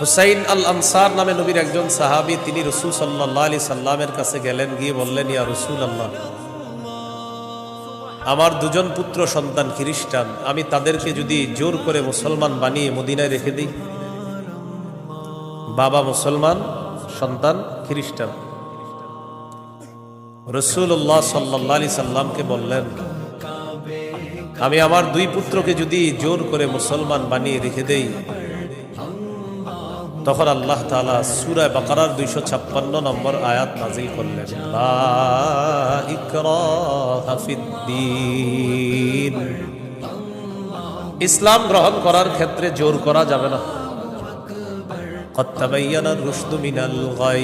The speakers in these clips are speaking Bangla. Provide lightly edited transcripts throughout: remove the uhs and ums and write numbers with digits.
হুসাইন আল আনসার নামে নবীর একজন সাহাবী, তিনি রাসূল সাল্লাল্লাহু আলাইহি সাল্লামের কাছে গেলেন, গিয়ে বললেন, ইয়া রাসূলুল্লাহ, আমার দুজন পুত্র সন্তান খ্রিস্টান, আমি তাদেরকে যদি জোর করে মুসলমান বানিয়ে মদিনায় রেখে দিই। বাবা মুসলমান, সন্তান খ্রিস্টান। রাসূলুল্লাহ সাল্লাল্লাহু আলাইহি সাল্লামকে বললেন, আমি আমার দুই পুত্রকে যদি জোর করে মুসলমান বানিয়ে রেখে দেই, তখন আল্লাহ তাআলা সূরা বাকারার 256 নম্বর আয়াত নাযিল করলেন, লা ইকরাহা ফিদ্দীন। ইসলাম গ্রহণ করার ক্ষেত্রে জোর করা যাবে না। ক্বাদ তাবায়্যানার রুশদু মিনাল গাই।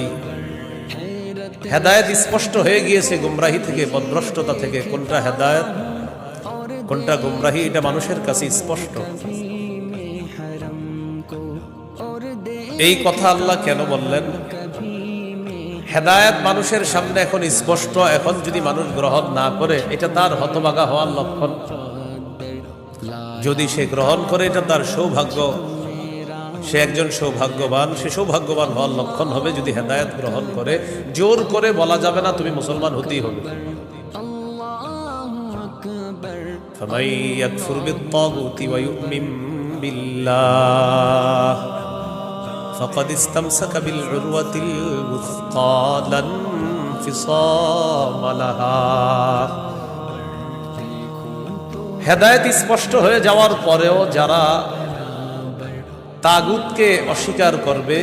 হেদায়েত স্পষ্ট হয়ে গিয়েছে গুমরাহি থেকে, পথভ্রষ্টতা থেকে। কোনটা হেদায়েত, কোনটা গুমরাহি, এটা মানুষের কাছে স্পষ্ট। এই কথা আল্লাহ কেন বললেন? হেদায়েত মানুষের সামনে এখন স্পষ্ট, এখন যদি মানুষ গ্রহণ না করে, এটা তার হতভাগা হওয়ার লক্ষণ। যদি সে গ্রহণ করে, এটা তার সৌভাগ্য, সে একজন সৌভাগ্যবান। সে সৌভাগ্যবান হওয়ার লক্ষণ হবে যদি হেদায়েত গ্রহণ করে। জোর করে বলা যাবে না তুমি মুসলমান হতেই হবে। ফামান ইয়াকফুর বিত-তাগুতি ওয়া ইউমিন বিল্লাহ ফাকাদ ইসতামসাকা বিল উরওয়াতিল ওয়াসকা লা ইনফিসামা লাহা। হেদায়েত স্পষ্ট হয়ে যাওয়ার পরেও যারা তাগুতকে অস্বীকার করবে,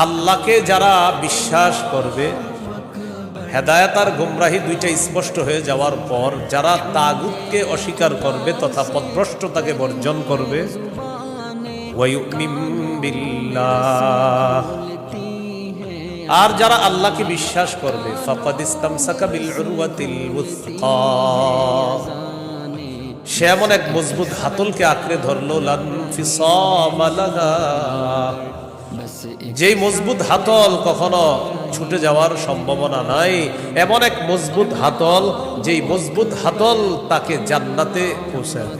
আল্লাহকে যারা বিশ্বাস করবে, হেদায়েত আর গুমরাহি দুইটা স্পষ্ট হয়ে যাওয়ার পর যারা তাগুতকে অস্বীকার করবে তথা পথভ্রষ্টতাকে বর্জন করবে, ওয়া ইউমিন বিল্লাহ, আর যারা আল্লাহকে বিশ্বাস করবে, ফাকাদ ইসতামসাকা বিল উরওয়াতিল ওয়াসকা, সে এমন এক মজবুত হাতলকে আঁকড়ে ধরলো, লা ইনফিসামা লাহা, যেই মজবুত হাতল কখনো ছুটে যাওয়ার সম্ভাবনা নাই। এমন এক মজবুত হাতল, যেই মজবুত হাতল তাকে জান্নাতে পৌঁছায়।